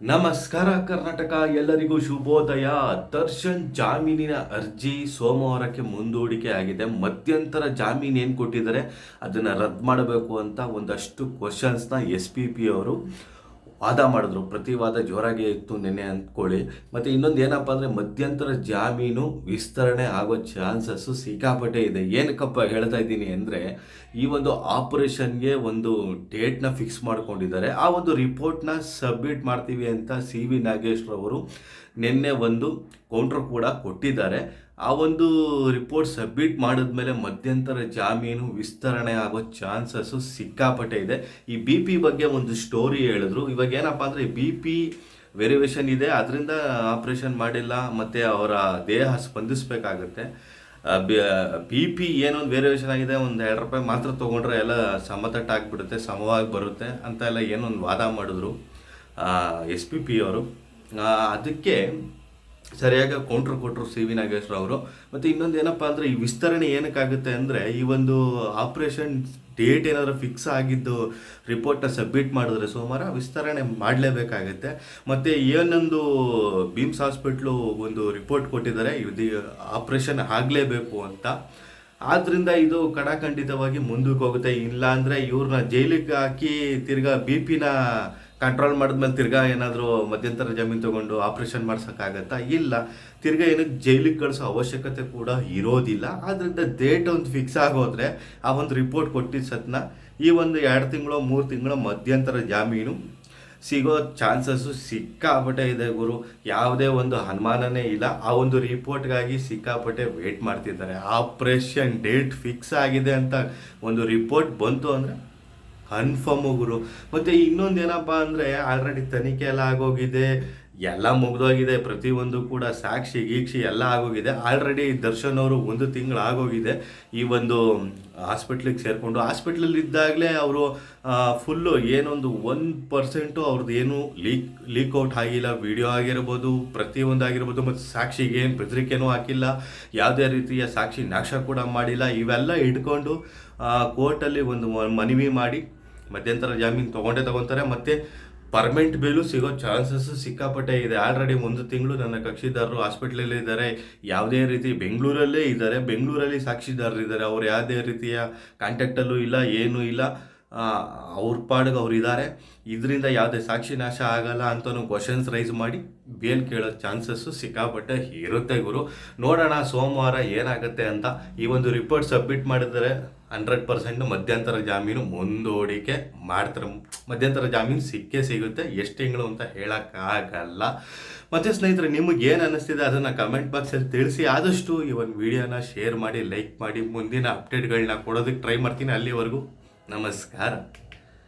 ನಮಸ್ಕಾರ ಕರ್ನಾಟಕ, ಎಲ್ಲರಿಗೂ ಶುಭೋದಯ. ದರ್ಶನ್ ಜಾಮೀನಿನ ಅರ್ಜಿ ಸೋಮವಾರಕ್ಕೆ ಮುಂದೂಡಿಕೆ ಆಗಿದೆ. ಮಧ್ಯಂತರ ಜಾಮೀನು ಏನು ಕೊಟ್ಟಿದ್ದಾರೆ ಅದನ್ನು ರದ್ದು ಮಾಡಬೇಕು ಅಂತ ಒಂದಷ್ಟು ಕ್ವಶನ್ಸ್ನ SP ಅವರು ವಾದ ಮಾಡಿದ್ರು. ಪ್ರತಿವಾದ ಜೋರಾಗಿ ಇತ್ತು ನಿನ್ನೆ ಅಂದ್ಕೊಳ್ಳಿ. ಮತ್ತು ಇನ್ನೊಂದು ಏನಪ್ಪ ಅಂದರೆ ಮಧ್ಯಂತರ ಜಾಮೀನು ವಿಸ್ತರಣೆ ಆಗೋ ಚಾನ್ಸಸ್ಸು ಸಿಕ್ಕಾಪಟ್ಟೆ ಇದೆ. ಏನಕ್ಕಪ್ಪ ಹೇಳ್ತಾ ಇದ್ದೀನಿ ಅಂದರೆ, ಈ ಒಂದು ಆಪರೇಷನ್ಗೆ ಒಂದು ಡೇಟ್ನ ಫಿಕ್ಸ್ ಮಾಡ್ಕೊಂಡಿದ್ದಾರೆ. ಆ ಒಂದು ರಿಪೋರ್ಟ್ನ ಸಬ್ಮಿಟ್ ಮಾಡ್ತೀವಿ ಅಂತ CV ನಾಗೇಶ್ರವರು ನಿನ್ನೆ ಒಂದು ಕೌಂಟ್ರ್ ಕೂಡ ಕೊಟ್ಟಿದ್ದಾರೆ. ಆ ಒಂದು ರಿಪೋರ್ಟ್ ಸಬ್ಮಿಟ್ ಮಾಡಿದ್ಮೇಲೆ ಮಧ್ಯಂತರ ಜಾಮೀನು ವಿಸ್ತರಣೆ ಆಗೋ ಚಾನ್ಸಸ್ಸು ಸಿಕ್ಕಾಪಟ್ಟೆ ಇದೆ. ಈ BP ಬಗ್ಗೆ ಒಂದು ಸ್ಟೋರಿ ಹೇಳಿದ್ರು. ಇವಾಗ ಏನಪ್ಪ ಅಂದರೆ BP ವೆರಿವೇಷನ್ ಇದೆ, ಅದರಿಂದ ಆಪ್ರೇಷನ್ ಮಾಡಿಲ್ಲ ಮತ್ತು ಅವರ ದೇಹ ಸ್ಪಂದಿಸಬೇಕಾಗುತ್ತೆ. BP ಏನೊಂದು ವೇರಿಯೇಷನ್ ಆಗಿದೆ, ಒಂದು ₹2 ಮಾತ್ರ ತೊಗೊಂಡ್ರೆ ಎಲ್ಲ ಸಮತಟ್ಟಾಗಿಬಿಡುತ್ತೆ, ಸಮವಾಗಿ ಬರುತ್ತೆ ಅಂತ ಎಲ್ಲ ಏನೊಂದು ವಾದ ಮಾಡಿದ್ರು SP ಅವರು. ಅದಕ್ಕೆ ಸರಿಯಾಗಿ ಕೌಂಟ್ರ್ ಕೊಟ್ಟರು CV ನಾಗೇಶ್ವರ. ಮತ್ತು ಇನ್ನೊಂದು ಏನಪ್ಪ ಅಂದರೆ, ಈ ವಿಸ್ತರಣೆ ಏನಕ್ಕಾಗುತ್ತೆ ಅಂದರೆ, ಈ ಒಂದು ಆಪ್ರೇಷನ್ ಡೇಟ್ ಏನಾದರೂ ಫಿಕ್ಸ್ ಆಗಿದ್ದು ರಿಪೋರ್ಟ್ನ ಸಬ್ಮಿಟ್ ಮಾಡಿದ್ರೆ ಸೋಮವಾರ ವಿಸ್ತರಣೆ ಮಾಡಲೇಬೇಕಾಗುತ್ತೆ. ಮತ್ತು ಏನೊಂದು ಬಿಮ್ಸ್ ಹಾಸ್ಪಿಟ್ಲು ಒಂದು ರಿಪೋರ್ಟ್ ಕೊಟ್ಟಿದ್ದಾರೆ, ಇದು ಆಪ್ರೇಷನ್ ಆಗಲೇಬೇಕು ಅಂತ. ಆದ್ದರಿಂದ ಇದು ಕಡಾಖಂಡಿತವಾಗಿ ಮುಂದಕ್ಕೆ ಹೋಗುತ್ತೆ. ಇಲ್ಲ ಅಂದರೆ ಇವ್ರನ್ನ ಜೈಲಿಗೆ ಹಾಕಿ ತಿರ್ಗಾ BP ಕಂಟ್ರೋಲ್ ಮಾಡಿದ್ಮೇಲೆ ತಿರ್ಗಾ ಏನಾದರೂ ಮಧ್ಯಂತರ ಜಾಮೀನು ತೊಗೊಂಡು ಆಪ್ರೇಷನ್ ಮಾಡ್ಸೋಕ್ಕಾಗತ್ತಾ? ಇಲ್ಲ. ತಿರ್ಗಾ ಏನಕ್ಕೆ ಜೈಲಿಗೆ ಕಳಿಸೋ ಅವಶ್ಯಕತೆ ಕೂಡ ಇರೋದಿಲ್ಲ. ಆದ್ದರಿಂದ ಡೇಟ್ ಒಂದು ಫಿಕ್ಸ್ ಆಗೋದ್ರೆ ಆ ಒಂದು ರಿಪೋರ್ಟ್ ಕೊಟ್ಟಿದ್ದ ಸತ್ನ ಈ ಒಂದು 2 ತಿಂಗಳು 3 ತಿಂಗಳ ಮಧ್ಯಂತರ ಜಾಮೀನು ಸಿಗೋ ಚಾನ್ಸಸ್ಸು ಸಿಕ್ಕಾಪಟ್ಟೆ ಇದೆ ಗುರು. ಯಾವುದೇ ಒಂದು ಅನುಮಾನನೇ ಇಲ್ಲ. ಆ ಒಂದು ರಿಪೋರ್ಟ್ಗಾಗಿ ಸಿಕ್ಕಾಪಟ್ಟೆ ವೇಟ್ ಮಾಡ್ತಿದ್ದಾರೆ. ಆಪ್ರೇಷನ್ ಡೇಟ್ ಫಿಕ್ಸ್ ಆಗಿದೆ ಅಂತ ಒಂದು ರಿಪೋರ್ಟ್ ಬಂತು ಅಂದರೆ ಕನ್ಫರ್ಮು ಗುರು. ಮತ್ತು ಇನ್ನೊಂದು ಏನಪ್ಪ ಅಂದರೆ, ಆಲ್ರೆಡಿ ತನಿಖೆ ಎಲ್ಲ ಆಗೋಗಿದೆ, ಎಲ್ಲ ಮುಗಿದೋಗಿದೆ. ಪ್ರತಿಯೊಂದು ಕೂಡ ಸಾಕ್ಷಿ ಗೀಕ್ಷಿ ಎಲ್ಲ ಆಗೋಗಿದೆ. ಆಲ್ರೆಡಿ ದರ್ಶನ್ ಅವರು 1 ತಿಂಗಳು ಆಗೋಗಿದೆ ಈ ಒಂದು ಹಾಸ್ಪಿಟ್ಲಿಗೆ ಸೇರಿಕೊಂಡು. ಹಾಸ್ಪಿಟ್ಲಲ್ಲಿದ್ದಾಗಲೇ ಅವರು ಫುಲ್ಲು ಏನೊಂದು 1% ಅವ್ರದ್ದು ಏನು ಲೀಕ್ಔಟ್ ಆಗಿಲ್ಲ. ವಿಡಿಯೋ ಆಗಿರ್ಬೋದು, ಪ್ರತಿಯೊಂದು ಆಗಿರ್ಬೋದು. ಮತ್ತು ಸಾಕ್ಷಿಗೆ ಏನು ಬೆದರಿಕೆನೂ ಹಾಕಿಲ್ಲ, ಯಾವುದೇ ರೀತಿಯ ಸಾಕ್ಷಿ ನಾಶ ಕೂಡ ಮಾಡಿಲ್ಲ. ಇವೆಲ್ಲ ಇಟ್ಕೊಂಡು ಕೋರ್ಟಲ್ಲಿ ಒಂದು ಮನವಿ ಮಾಡಿ ಮಧ್ಯಂತರ ಜಾಮೀನು ತೊಗೊಳ್ತಾರೆ. ಮತ್ತು ಪರ್ಮನೆಂಟ್ ಬೇಲು ಸಿಗೋ ಚಾನ್ಸಸ್ಸು ಸಿಕ್ಕಾಪಟ್ಟೆ ಇದೆ. ಆಲ್ರೆಡಿ 1 ತಿಂಗಳು ನನ್ನ ಕಕ್ಷಿದಾರರು ಹಾಸ್ಪಿಟ್ಲಲ್ಲಿ ಇದ್ದಾರೆ. ಯಾವುದೇ ರೀತಿ ಬೆಂಗಳೂರಲ್ಲೇ ಇದ್ದಾರೆ, ಬೆಂಗಳೂರಲ್ಲಿ ಸಾಕ್ಷಿದಾರರು ಇದ್ದಾರೆ. ಅವ್ರು ಯಾವುದೇ ರೀತಿಯ ಕಾಂಟ್ಯಾಕ್ಟಲ್ಲೂ ಇಲ್ಲ, ಏನೂ ಇಲ್ಲ. ಅವ್ರ ಪಾಡಿಗೆ ಅವ್ರು ಇದ್ದಾರೆ. ಇದರಿಂದ ಯಾವುದೇ ಸಾಕ್ಷಿ ನಾಶ ಆಗಲ್ಲ ಅಂತಲೂ ಕ್ವಶನ್ಸ್ ರೈಸ್ ಮಾಡಿ ಬೇಲ್ ಕೇಳೋ ಚಾನ್ಸಸ್ಸು ಸಿಕ್ಕಾಪಟ್ಟೆ ಇರುತ್ತೆ ಗುರು. ನೋಡೋಣ ಸೋಮವಾರ ಏನಾಗುತ್ತೆ ಅಂತ. ಈ ಒಂದು ರಿಪೋರ್ಟ್ ಸಬ್ಮಿಟ್ ಮಾಡಿದರೆ 100% ಮಧ್ಯಂತರ ಜಾಮೀನು ಮುಂದೂಡಿಕೆ ಮಾಡ್ತಾರೆ. ಮಧ್ಯಂತರ ಜಾಮೀನು ಸಿಗುತ್ತೆ. ಎಷ್ಟು ತಿಂಗಳು ಅಂತ ಹೇಳೋಕ್ಕಾಗಲ್ಲ. ಮತ್ತು ಸ್ನೇಹಿತರೆ, ನಿಮಗೆ ಏನು ಅನ್ನಿಸ್ತಿದೆ ಅದನ್ನು ಕಮೆಂಟ್ ಬಾಕ್ಸಲ್ಲಿ ತಿಳಿಸಿ. ಆದಷ್ಟು ಈ ಒಂದು ವಿಡಿಯೋನ ಶೇರ್ ಮಾಡಿ, ಲೈಕ್ ಮಾಡಿ. ಮುಂದಿನ ಅಪ್ಡೇಟ್ಗಳನ್ನ ಕೊಡೋದಕ್ಕೆ ಟ್ರೈ ಮಾಡ್ತೀನಿ. ಅಲ್ಲಿವರೆಗೂ ನಮಸ್ಕಾರ.